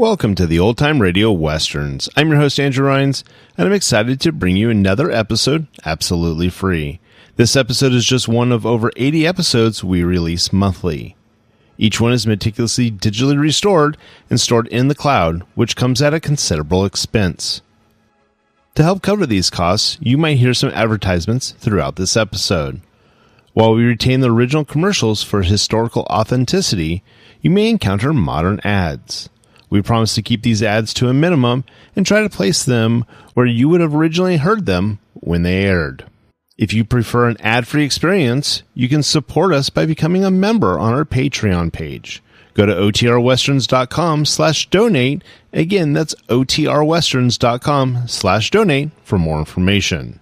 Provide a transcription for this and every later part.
Welcome to the Old Time Radio Westerns. I'm your host, Andrew Rhines, and I'm excited to bring you another episode absolutely free. This episode is just one of over 80 episodes we release monthly. Each one is meticulously digitally restored and stored in the cloud, which comes at a considerable expense. To help cover these costs, you might hear some advertisements throughout this episode. While we retain the original commercials for historical authenticity, you may encounter modern ads. We promise to keep these ads to a minimum and try to place them where you would have originally heard them when they aired. If you prefer an ad-free experience, you can support us by becoming a member on our Patreon page. Go to otrwesterns.com/donate. Again, that's otrwesterns.com/donate for more information.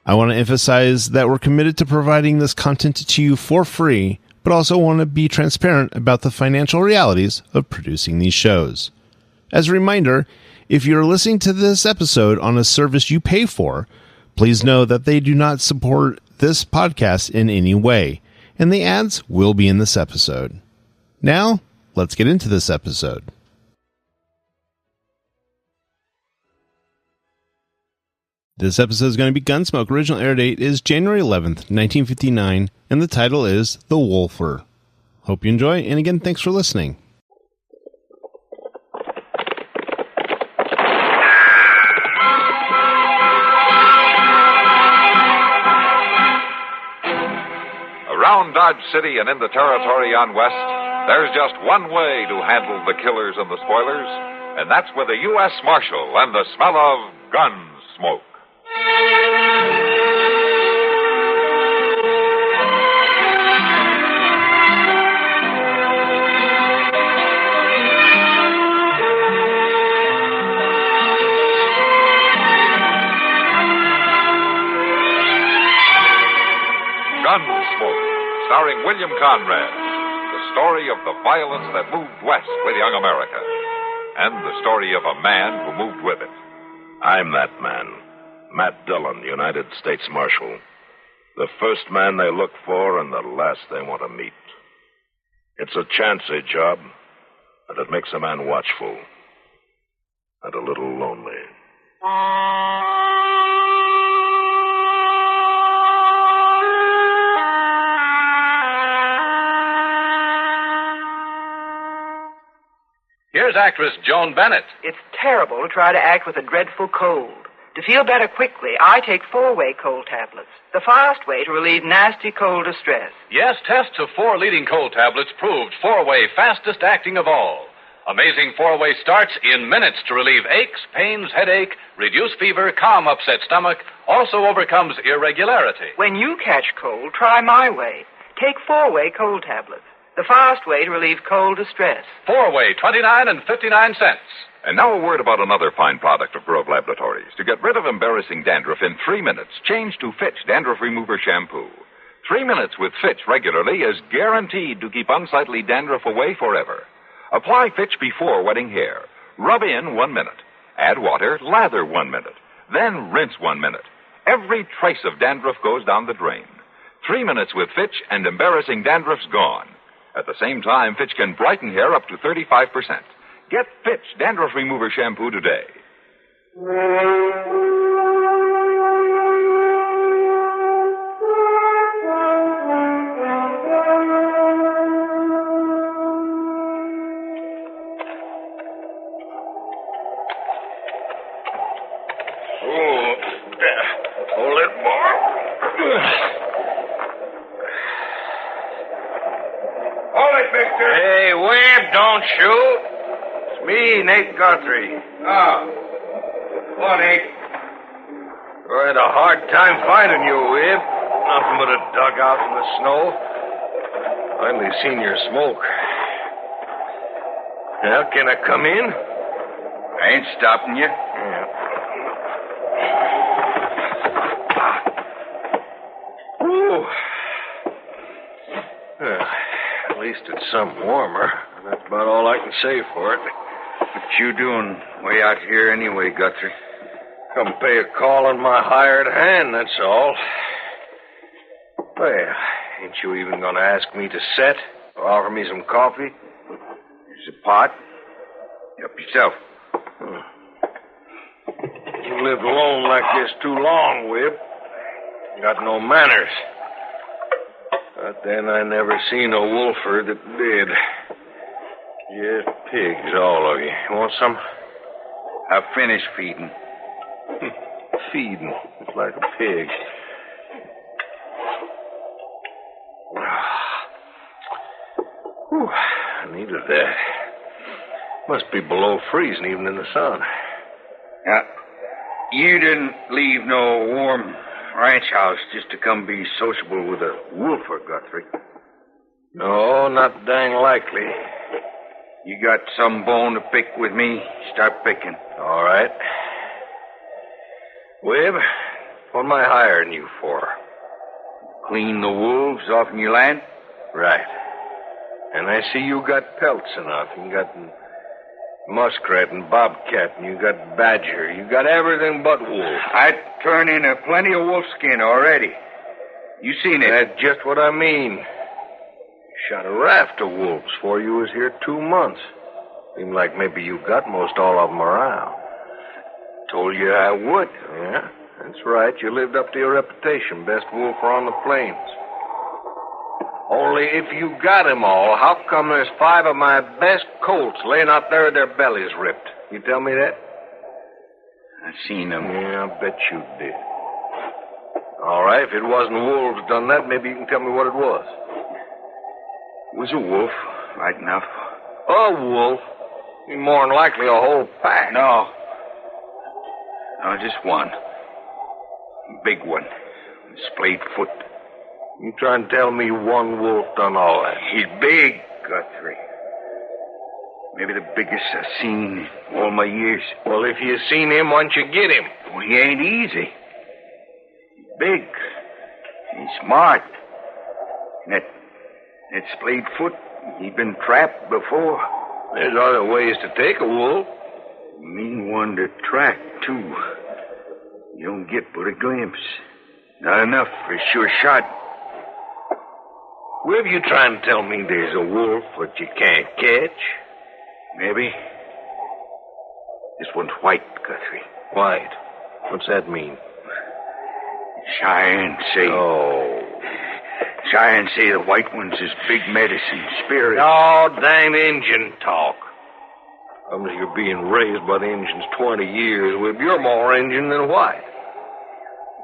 I want to emphasize that we're committed to providing this content to you for free, but also want to be transparent about the financial realities of producing these shows. As a reminder, if you're listening to this episode on a service you pay for, please know that they do not support this podcast in any way, and the ads will be in this episode. Now, let's get into this episode. This episode is going to be Gunsmoke. Original air date is January 11th, 1959, and the title is The Wolfer. Hope you enjoy, and again, thanks for listening. Around Dodge City and in the territory on West, there's just one way to handle the killers and the spoilers, and that's with a U.S. Marshal and the smell of Gunsmoke. Gunsmoke, starring William Conrad, the story of the violence that moved west with young America, and the story of a man who moved with it. I'm that man, Matt Dillon, United States Marshal. The first man they look for and the last they want to meet. It's a chancy job, and it makes a man watchful and a little lonely. Here's actress Joan Bennett. It's terrible to try to act with a dreadful cold. To feel better quickly, I take 4-way cold tablets, the fast way to relieve nasty cold distress. Yes, tests of 4 leading cold tablets proved 4-way fastest acting of all. Amazing 4-way starts in minutes to relieve aches, pains, headache, reduce fever, calm upset stomach, also overcomes irregularity. When you catch cold, try my way. Take 4-way cold tablets, the fast way to relieve cold distress. 4-way, 29 and 59 cents. And now a word about another fine product of Grove Laboratories. To get rid of embarrassing dandruff in 3 minutes, change to Fitch Dandruff Remover Shampoo. 3 minutes with Fitch regularly is guaranteed to keep unsightly dandruff away forever. Apply Fitch before wetting hair. Rub in 1 minute. Add water, lather 1 minute. Then rinse 1 minute. Every trace of dandruff goes down the drain. 3 minutes with Fitch and embarrassing dandruff's gone. At the same time, Fitch can brighten hair up to 35%. Get Fitch Dandruff Remover Shampoo today. Hold it, boy. Hold it, Victor. Hey, Webb, don't shoot. It's me, Nate Guthrie. Oh. What, Nate? I had a hard time finding you, Webb. Nothing but a dugout in the snow. Finally seen your smoke. Well, can I come in? I ain't stopping you. Yeah. Ooh. At least it's some warmer. That's about all I can say for it. What you doing way out here anyway, Guthrie? Come pay a call on my hired hand, that's all. Well, ain't you even going to ask me to set or offer me some coffee? Here's a pot. Help yourself. You lived alone like this too long, Wib. Got no manners. But then I never seen a wolfer that did. Just pigs, all of you. Want some? I finished feeding. Feeding. It's like a pig. Whew, I needed that. Must be below freezing even in the sun. Now, you didn't leave no warm ranch house just to come be sociable with a wolfer, Guthrie. No, not dang likely. You got some bone to pick with me? Start picking. All right. Wib, what am I hiring you for? Clean the wolves off in your land? Right. And I see you got pelts enough. You got muskrat and bobcat, and you got badger. You got everything but wolf. I'd turn in a plenty of wolf skin already. You seen it. That's just what I mean. Shot a raft of wolves before you was here 2 months. Seemed like maybe you got most all of them around. Told you I would. Yeah, that's right. You lived up to your reputation. Best wolfer on the plains. Only if you got 'em all, how come there's 5 of my best colts laying out there with their bellies ripped? You tell me that? I seen them. Yeah, I bet you did. All right, if it wasn't wolves done that, maybe you can tell me what it was. It was a wolf, right enough. A wolf? More than likely a whole pack. No, just one. Big one. Splayed foot. You trying to tell me one wolf done all that? He's big, Guthrie. Maybe the biggest I've seen in all my years. Well, if you seen him, why don't you get him? Well, he ain't easy. He's big. He's smart. And that splayed foot, he's been trapped before. There's other ways to take a wolf. Mean one to track, too. You don't get but a glimpse. Not enough for a sure shot. Where have you trying to tell me there's a wolf that you can't catch? Maybe. This one's white, Guthrie. White? What's that mean? Cheyenne say. Oh. Cheyenne say the white one's his big medicine spirit. Oh, dang Injun talk. You're being raised by the Injuns 20 years. Well, you're more Injun than white.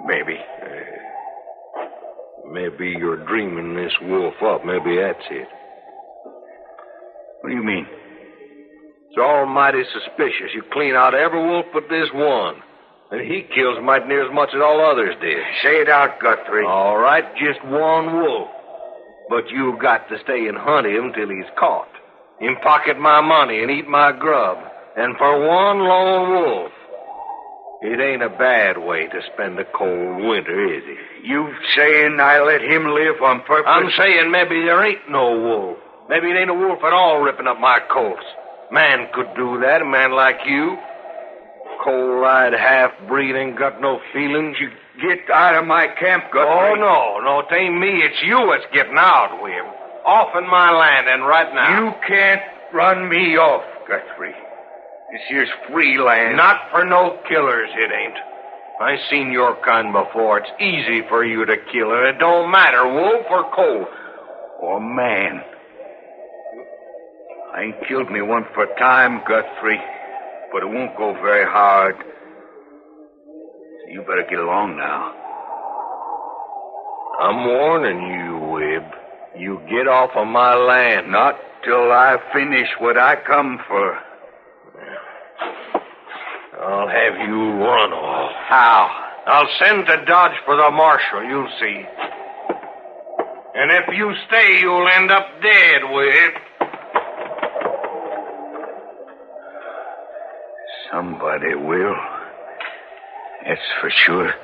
Maybe. Maybe you're dreaming this wolf up. Maybe that's it. What do you mean? It's almighty suspicious. You clean out every wolf but this one. And he kills mighty near as much as all others did. Say it out, Guthrie. All right, just one wolf. But you got to stay and hunt him till he's caught. Him pocket my money and eat my grub. And for one lone wolf, it ain't a bad way to spend a cold winter, is it? You saying I let him live on purpose? I'm saying maybe there ain't no wolf. Maybe it ain't a wolf at all ripping up my colts. Man could do that, a man like you. Cold-eyed half-breed ain't got no feelings. You get out of my camp, Guthrie. Oh, no, it ain't me. It's you that's getting out, William. Off in my land, and right now. You can't run me off, Guthrie. This here's free land. Not for no killers, it ain't. I seen your kind before. It's easy for you to kill, and it don't matter, wolf or colt. Or man. I ain't killed me one for time, Guthrie. But it won't go very hard. So you better get along now. I'm warning you, Wib. You get off of my land. Not till I finish what I come for. I'll have you run off. How? I'll send to Dodge for the marshal, you'll see. And if you stay, you'll end up dead, Wib. Somebody will. That's for sure.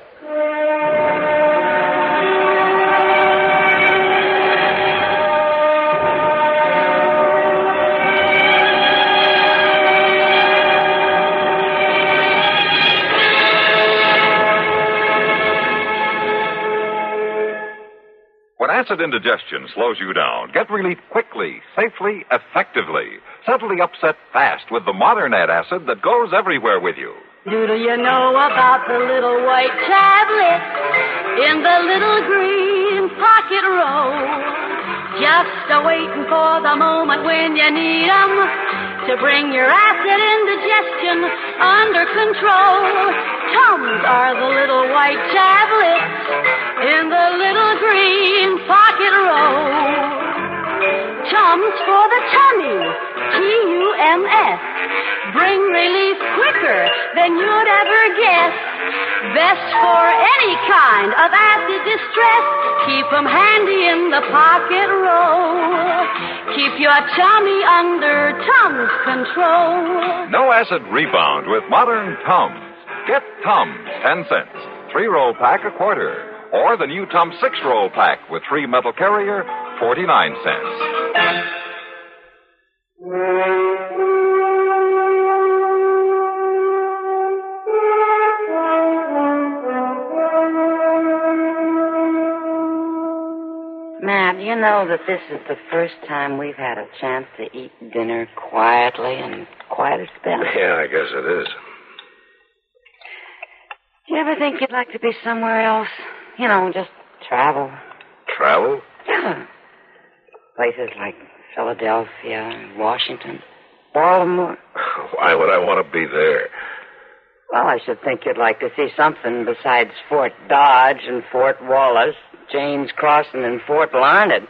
When acid indigestion slows you down, get relief quickly, safely, effectively. Settle the upset fast with the modern antacid that goes everywhere with you. Do you know about the little white tablet in the little green pocket roll? Just a-waiting for the moment when you need 'em to bring your acid indigestion under control. Tums are the little white tablets in the little green pocket roll. Tums for the tummy, Tums. Bring relief quicker than you'd ever guess. Best for any kind of acid distress. Keep 'em handy in the pocket roll. Keep your tummy under Tums control. No acid rebound with modern Tums. Get Tums, 10 cents. 3-roll pack, a quarter. Or the new Tums 6-roll pack with 3 metal carrier, 49 cents. Matt, you know that this is the first time we've had a chance to eat dinner quietly and quite a spell. Yeah, I guess it is. Do you ever think you'd like to be somewhere else? You know, just travel. Travel? Yeah. Places like Philadelphia, Washington, Baltimore. Why would I want to be there? Well, I should think you'd like to see something besides Fort Dodge and Fort Wallace, James Crossing and Fort Larned.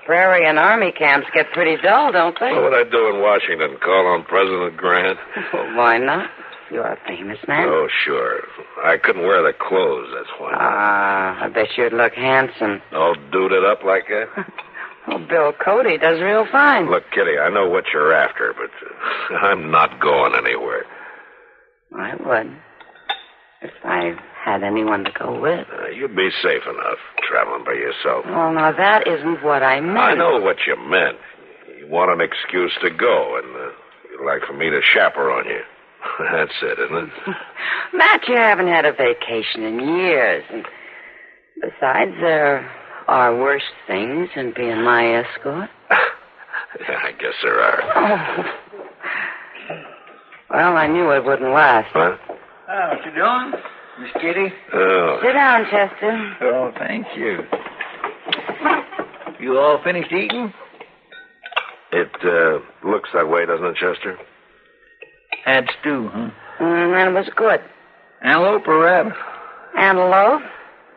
Prairie and Army camps get pretty dull, don't they? What would I do in Washington? Call on President Grant? Well, why not? You're a famous man. Oh, sure. I couldn't wear the clothes, that's why. I bet you'd look handsome. All duded up like that? Oh, Bill Cody does real fine. Look, Kitty, I know what you're after, but I'm not going anywhere. I would. If I had anyone to go with. You'd be safe enough traveling by yourself. Well, now, that isn't what I meant. I know what you meant. You want an excuse to go, and you'd like for me to chaperone you. That's it, isn't it? Matt, you haven't had a vacation in years. And besides, there are worse things than being my escort. Yeah, I guess there are. Oh. Well, I knew it wouldn't last. What? What you doing, Miss Kitty? Oh. Sit down, Chester. Oh, thank you. You all finished eating? It looks that way, doesn't it, Chester? Had stew, huh? And it was good. Antelope or rabbit? Antelope?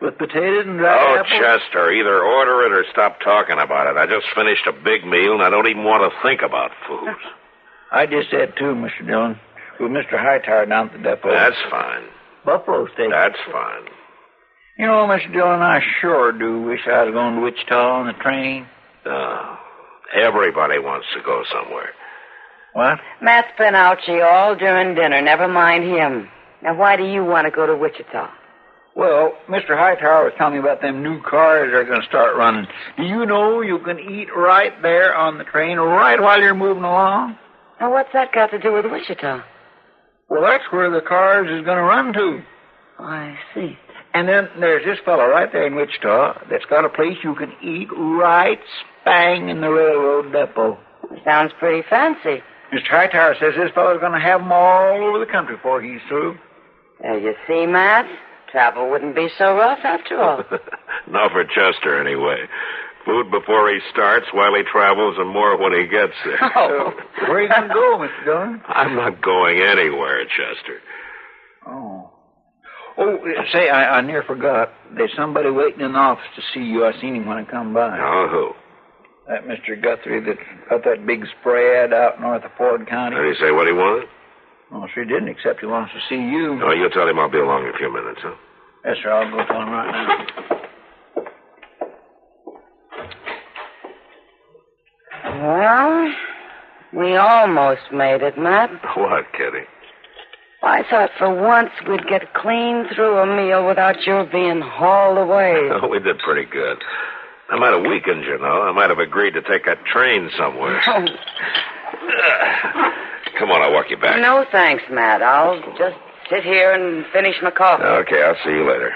With potatoes and dried apples? Chester, either order it or stop talking about it. I just finished a big meal, and I don't even want to think about food. I just had two, Mr. Dillon. With Mr. Hightower down at the depot. That's fine. Buffalo steak. That's fine. You know, Mr. Dillon, I sure do wish I was going to Wichita on the train. Everybody wants to go somewhere. What? Matt's been out all during dinner. Never mind him. Now, why do you want to go to Wichita? Well, Mr. Hightower was telling me about them new cars they're going to start running. Do you know you can eat right there on the train, right while you're moving along? Now, what's that got to do with Wichita? Well, that's where the cars is going to run to. Oh, I see. And then there's this fellow right there in Wichita that's got a place you can eat right spang in the railroad depot. Sounds pretty fancy. Mr. Hightower says this fellow's going to have them all over the country before he's through. There you see, Matt. Travel wouldn't be so rough after all. Not for Chester, anyway. Food before he starts, while he travels, and more when he gets there. Oh. Where are you going to go, Mr. Dillon? I'm not going anywhere, Chester. Oh. Oh, say, I near forgot. There's somebody waiting in the office to see you. I seen him when I come by. Oh, who? That Mr. Guthrie that's got that big spread out north of Ford County. Did he say what he wanted? Well, sure didn't, except he wants to see you. Oh, you tell him I'll be along in a few minutes, huh? Yes, sir. I'll go tell him right now. Well, we almost made it, Matt. What, Kitty? I thought for once we'd get clean through a meal without your being hauled away. Oh, we did pretty good. I might have weakened, you know. I might have agreed to take that train somewhere. Oh. Come on, I'll walk you back. No, thanks, Matt. I'll just sit here and finish my coffee. Okay, I'll see you later.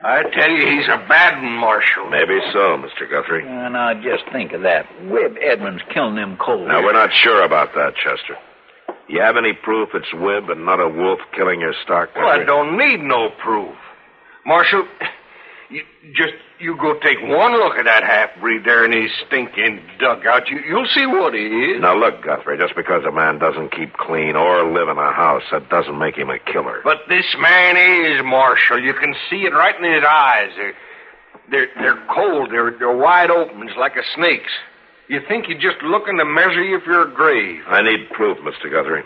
I tell you, he's a bad one, Marshal. Maybe so, Mr. Guthrie. Now, just think of that. Webb Edmonds killing them cold. Now, we're not sure about that, Chester. You have any proof it's Webb and not a wolf killing your stock? Well, I don't need no proof. Marshal, you go take one look at that half-breed there in his stinking dugout. You'll see what he is. Now, look, Guthrie, just because a man doesn't keep clean or live in a house, that doesn't make him a killer. But this man is, Marshal. You can see it right in his eyes. They're cold. They're wide open. It's like a snake's. You think you're just looking to measure you for your grave. I need proof, Mr. Guthrie.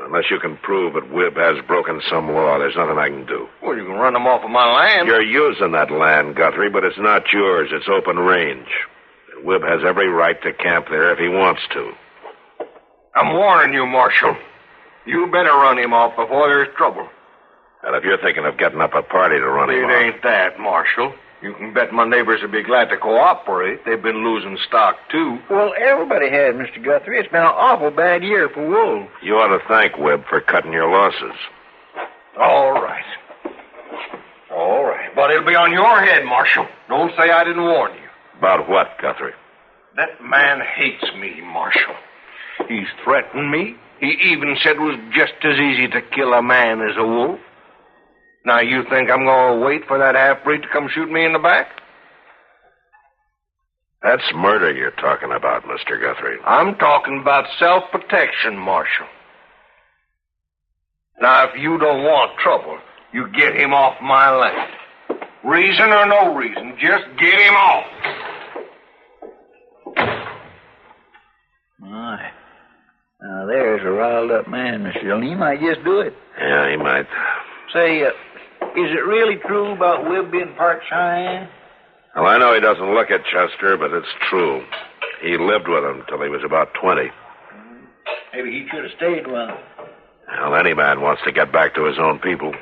Unless you can prove that Webb has broken some law, there's nothing I can do. Well, you can run him off of my land. You're using that land, Guthrie, but it's not yours. It's open range. And Webb has every right to camp there if he wants to. I'm warning you, Marshal. You better run him off before there's trouble. And if you're thinking of getting up a party to run him off... It ain't that, Marshal. You can bet my neighbors would be glad to cooperate. They've been losing stock, too. Well, everybody has, Mr. Guthrie. It's been an awful bad year for wolves. You ought to thank Webb for cutting your losses. All right. All right. But it'll be on your head, Marshal. Don't say I didn't warn you. About what, Guthrie? That man hates me, Marshal. He's threatened me. He even said it was just as easy to kill a man as a wolf. Now, you think I'm going to wait for that half-breed to come shoot me in the back? That's murder you're talking about, Mr. Guthrie. I'm talking about self-protection, Marshal. Now, if you don't want trouble, you get him off my land. Reason or no reason, just get him off. My. Now, there's a riled-up man, Mr. Dillon. He might just do it. Yeah, he might. Say, is it really true about Webb being part Cheyenne? Well, I know he doesn't look it, Chester, but it's true. He lived with him till he was about 20. Maybe he should have stayed with him. Well, any man wants to get back to his own people.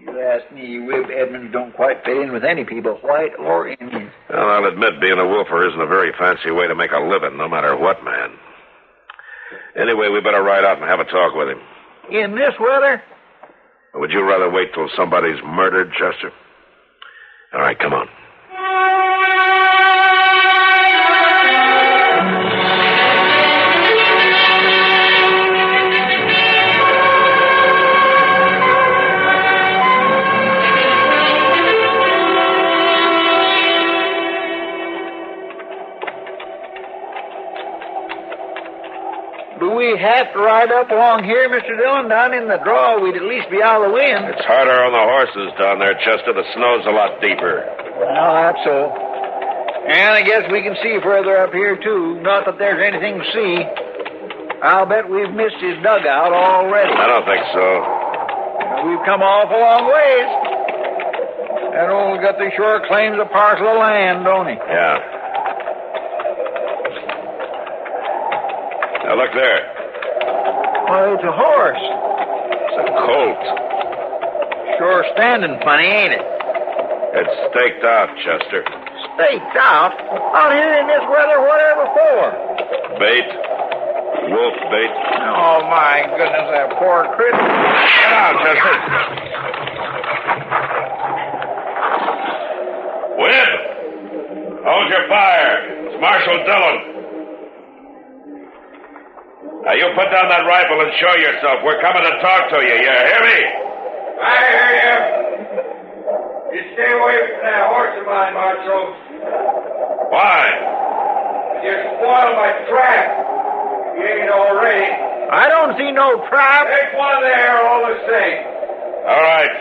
You ask me, Webb Edmonds don't quite fit in with any people, white or Indian. Well, I'll admit being a wolfer isn't a very fancy way to make a living, no matter what, man. Anyway, we better ride out and have a talk with him. In this weather? Would you rather wait till somebody's murdered, Chester? All right, come on. Do we have to ride up along here, Mr. Dillon? Down in the draw, we'd at least be out of the wind. It's harder on the horses down there, Chester. The snow's a lot deeper. Well, that's so. And I guess we can see further up here, too. Not that there's anything to see. I'll bet we've missed his dugout already. I don't think so. We've come awful long ways. That old Guthrie sure claims a parcel of land, don't he? Yeah. Now, look there. Well, it's a horse. It's a colt. Sure standing funny, ain't it? It's staked out, Chester. Staked out? Out here in this weather, whatever for? Bait. Wolf bait. Oh, my goodness, that poor critter. Get out, Chester. Webb! Hold your fire. It's Marshal Dillon. Now, you put down that rifle and show yourself. We're coming to talk to you. You hear me? I hear you. You stay away from that horse of mine, Marshal. Why? You spoiled my trap. You ain't already. I don't see no trap. Take one there all the same. All right.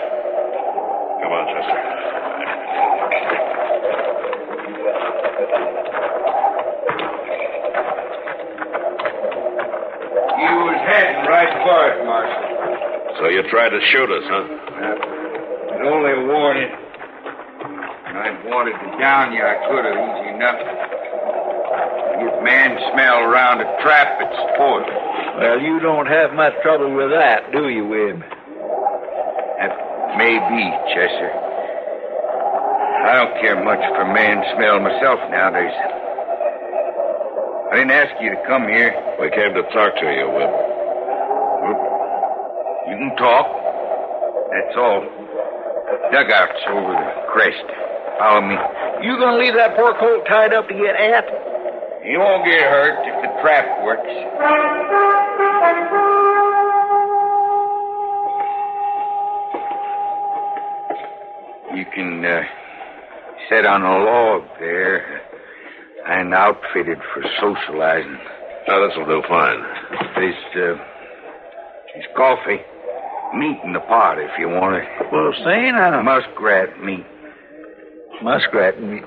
Come on, Chester. You was heading right for it, Marshal. So you tried to shoot us, huh? I'd only warn it. I'd wanted to down you, I could have, easy enough. Get man smell around a trap, it's spoiled. Well, you don't have much trouble with that, do you, Webb? That may be, Chester. I don't care much for man smell myself nowadays. I didn't ask you to come here. We came to talk to you, Webb. You can talk. That's all. dugout's over the crest. Follow me. You gonna leave that poor colt tied up to get at? He won't get hurt if the trap works. You can sit on a log there. I'm outfitted for socializing. Oh, this'll do fine. There's coffee. Meat in the pot if you want it. Well, saying I don't... Muskrat meat. Muskrat meat.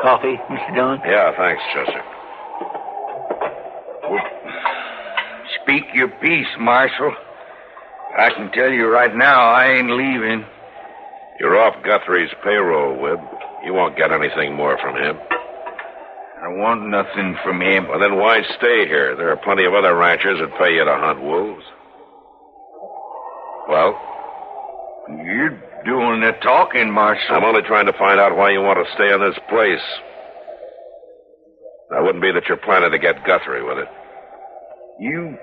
Coffee, Mr. Dillon? Yeah, thanks, Chester. Speak your piece, Marshal. I can tell you right now, I ain't leaving. You're off Guthrie's payroll, Webb. You won't get anything more from him. I want nothing from him. Well, then why stay here? There are plenty of other ranchers that pay you to hunt wolves. Well? You're doing the talking, Marshal. I'm only trying to find out why you want to stay in this place. That wouldn't be that you're planning to get Guthrie with it. You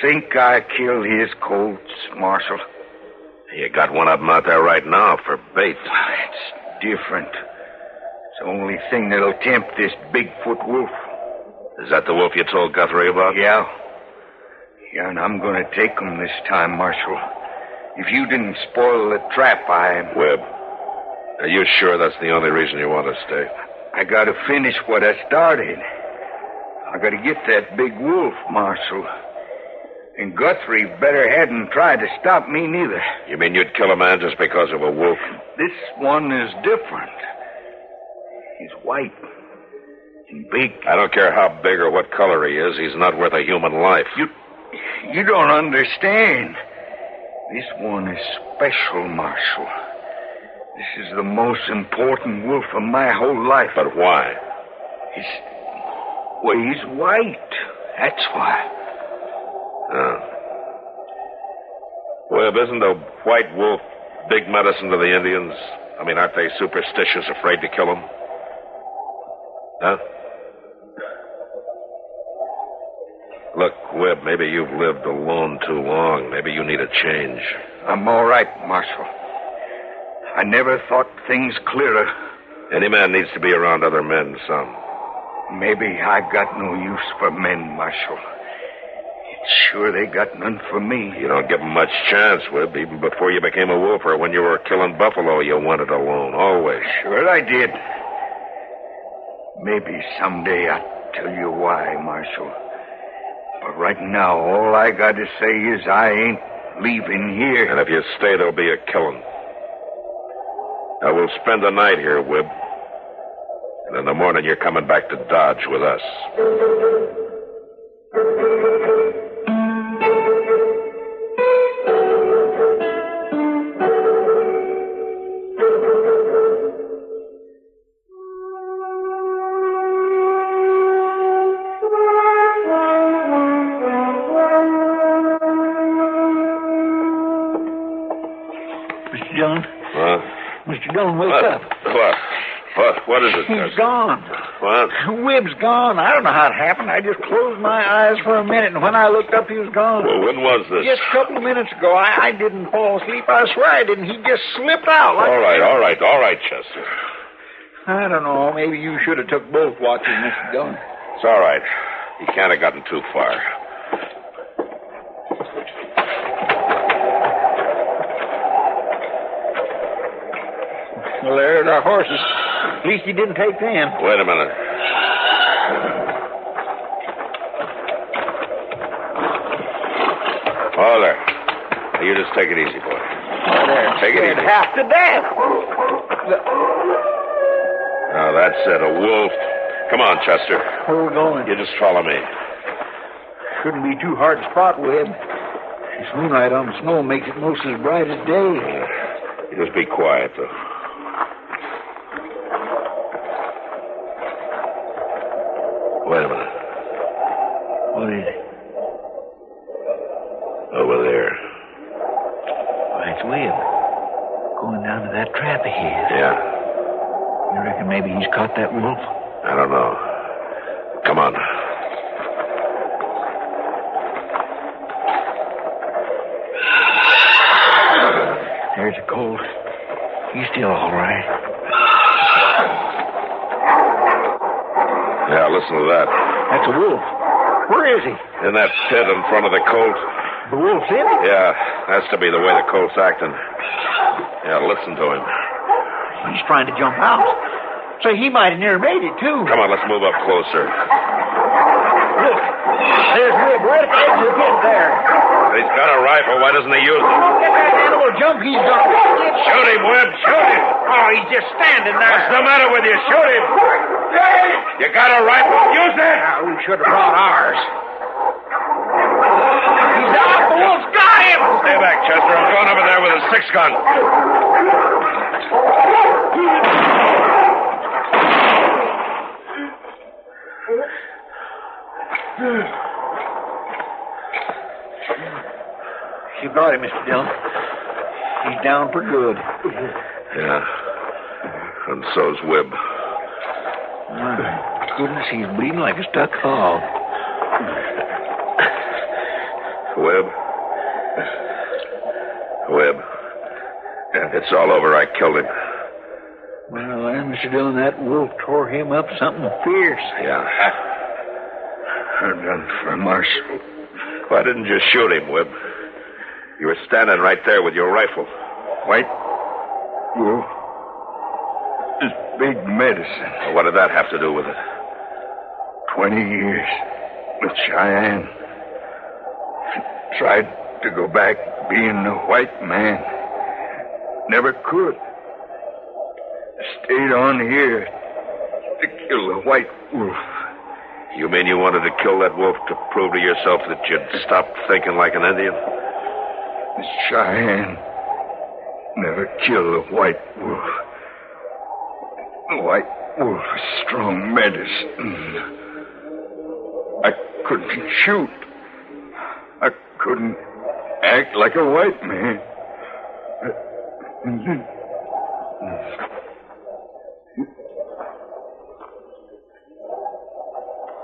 think I killed his colts, Marshal? You got one of them out there right now for bait. It's different. It's the only thing that'll tempt this Bigfoot wolf. Is that the wolf you told Guthrie about? Yeah. Yeah, and I'm going to take him this time, Marshal. If you didn't spoil the trap, Webb, are you sure that's the only reason you want to stay? I got to finish what I started. I got to get that big wolf, Marshal. And Guthrie better hadn't tried to stop me neither. You mean you'd kill a man just because of a wolf? This one is different. He's white and big. I don't care how big or what color he is. He's not worth a human life. You don't understand. This one is special, Marshal. This is the most important wolf of my whole life. But why? He's white. That's why. Oh. Webb, isn't a white wolf big medicine to the Indians? I mean, aren't they superstitious, afraid to kill him? Huh? Look, Webb, maybe you've lived alone too long. Maybe you need a change. I'm all right, Marshal. I never thought things clearer. Any man needs to be around other men some. Maybe I got no use for men, Marshal. It's sure they got none for me. You don't give them much chance, Webb. Even before you became a wolfer, when you were killing buffalo, you wanted alone, always. Sure I did. Maybe someday I'll tell you why, Marshal. But right now, all I got to say is I ain't leaving here. And if you stay, there'll be a killing. I will spend the night here, Webb. And in the morning, you're coming back to Dodge with us. Mr. Dillon, wake up. What is it? He's gone. What? Webb's gone. I don't know how it happened. I just closed my eyes for a minute, and when I looked up, he was gone. Well, when was this? Just a couple of minutes ago. I didn't fall asleep. I swear I didn't. He just slipped out. Like All right, Chester. I don't know. Maybe you should have took both watches, Mr. Dillon. It's all right. He can't have gotten too far. Well, there's our horses. At least he didn't take them. Wait a minute. Oh, there. Now, you just take it easy, boy. Oh, there. Take it easy. Half to death. Now, that's it. A wolf. Come on, Chester. Where are we going? You just follow me. Shouldn't be too hard to spot, Webb. This moonlight on the snow makes it most as bright as day. You just be quiet, though. Wait a minute. What is it? Over there. Why, it's Webb. Going down to that trap of his. Yeah. You reckon maybe he's caught that wolf? I don't know. Come on. Colt. He's still all right. Yeah, listen to that. That's a wolf. Where is he? In that pit in front of the Colt. The wolf's in? Yeah, has to be the way the Colt's acting. Yeah, listen to him. He's trying to jump out. Say, he might have near made it, too. Come on, let's move up closer. Look, there's Webb right at the edge of the pit there. He's got a rifle. Why doesn't he use it? Get that animal jump. He's gonna Shoot him, Webb. Shoot him. Oh, he's just standing there. What's the matter with you? Shoot him. You got a rifle? Use it. We should have brought ours. He's out. The wolf's got him. Stay back, Chester. I'm going over there with a 6-gun. You got him, Mr. Dillon. He's down for good. Yeah. And so's Webb. My goodness, he's bleeding like a stuck hog. Webb. It's all over. I killed him. Well, then, Mr. Dillon, that wolf tore him up something fierce. Yeah. I'm done for Marshal. Why didn't you shoot him, Webb? You were standing right there with your rifle. White wolf is big medicine. Well, what did that have to do with it? 20 years with Cheyenne. Tried to go back being a white man. Never could. Stayed on here to kill the white wolf. You mean you wanted to kill that wolf to prove to yourself that you'd stopped thinking like an Indian? Cheyenne never killed a white wolf. The white wolf is strong medicine. I couldn't shoot. I couldn't act like a white man.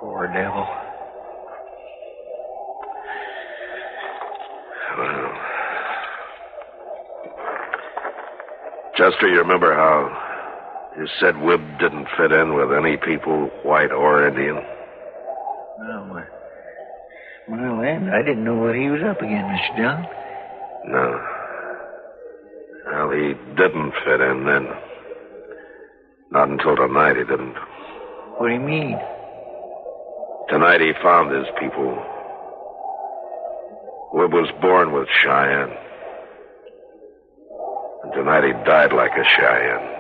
Poor devil. Well, Chester, you remember how you said Webb didn't fit in with any people, white or Indian? Well, then, I didn't know what he was up against, Mr. Dillon. No. Well, he didn't fit in then. Not until tonight he didn't. What do you mean? Tonight he found his people. Webb was born with Cheyenne. And tonight he died like a Cheyenne.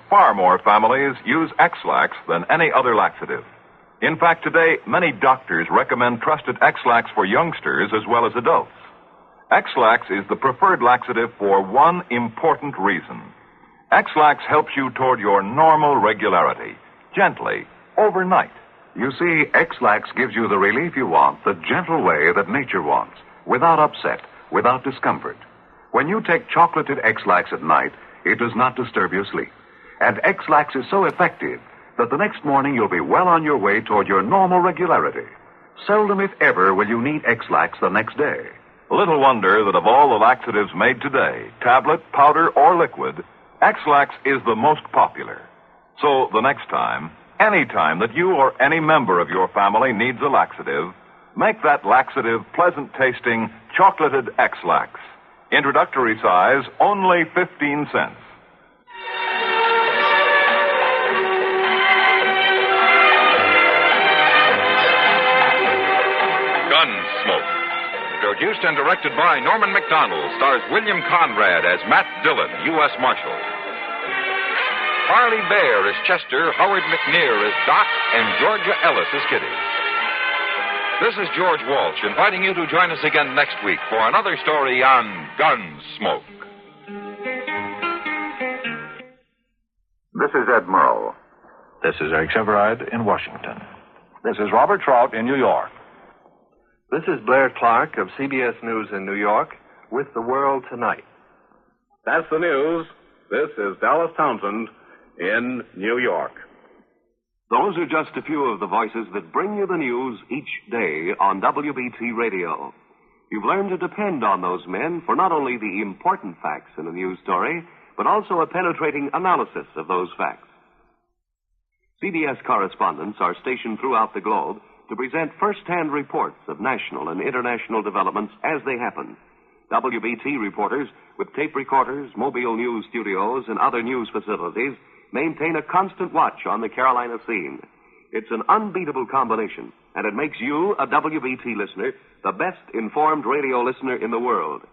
Far more families use X-Lax than any other laxative. In fact, today, many doctors recommend trusted X-Lax for youngsters as well as adults. X-Lax is the preferred laxative for one important reason. X-Lax helps you toward your normal regularity, gently, overnight. You see, X-Lax gives you the relief you want the gentle way that nature wants, without upset, without discomfort. When you take chocolated X-Lax at night, it does not disturb your sleep. And X-Lax is so effective that the next morning you'll be well on your way toward your normal regularity. Seldom, if ever, will you need X-Lax the next day. Little wonder that of all the laxatives made today, tablet, powder, or liquid, X-Lax is the most popular. So the next time, any time that you or any member of your family needs a laxative, make that laxative pleasant-tasting, chocolated X-Lax. Introductory size, only 15 cents. Gunsmoke. Produced and directed by Norman McDonald, stars William Conrad as Matt Dillon, U.S. Marshal. Harley Bear as Chester, Howard McNear as Doc, and Georgia Ellis as Kitty. This is George Walsh inviting you to join us again next week for another story on Gunsmoke. This is Ed Murrow. This is Eric Severide in Washington. This is Robert Trout in New York. This is Blair Clark of CBS News in New York with The World Tonight. That's the news. This is Dallas Townsend in New York. Those are just a few of the voices that bring you the news each day on WBT Radio. You've learned to depend on those men for not only the important facts in a news story, but also a penetrating analysis of those facts. CBS correspondents are stationed throughout the globe to present first-hand reports of national and international developments as they happen. WBT reporters with tape recorders, mobile news studios, and other news facilities maintain a constant watch on the Carolina scene. It's an unbeatable combination, and it makes you, a WBT listener, the best informed radio listener in the world.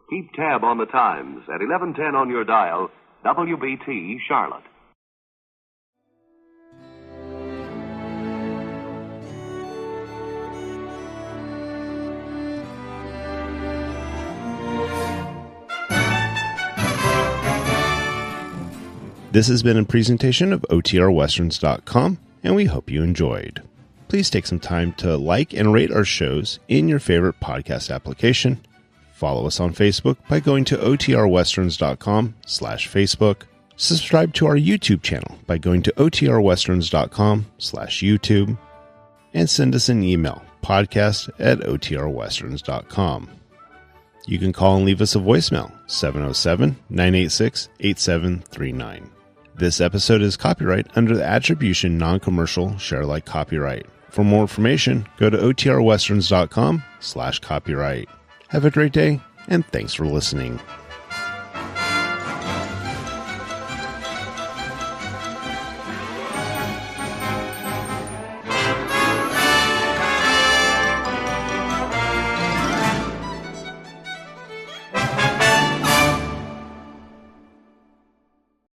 Keep tab on the times at 1110 on your dial, WBT Charlotte. This has been a presentation of OTRWesterns.com, and we hope you enjoyed. Please take some time to like and rate our shows in your favorite podcast application. Follow us on Facebook by going to OTRWesterns.com/Facebook. Subscribe to our YouTube channel by going to OTRWesterns.com/YouTube. And send us an email, podcast@OTRWesterns.com. You can call and leave us a voicemail, 707-986-8739. This episode is copyright under the Attribution Non-Commercial Share-alike copyright. For more information, go to OTRWesterns.com/copyright. Have a great day, and thanks for listening.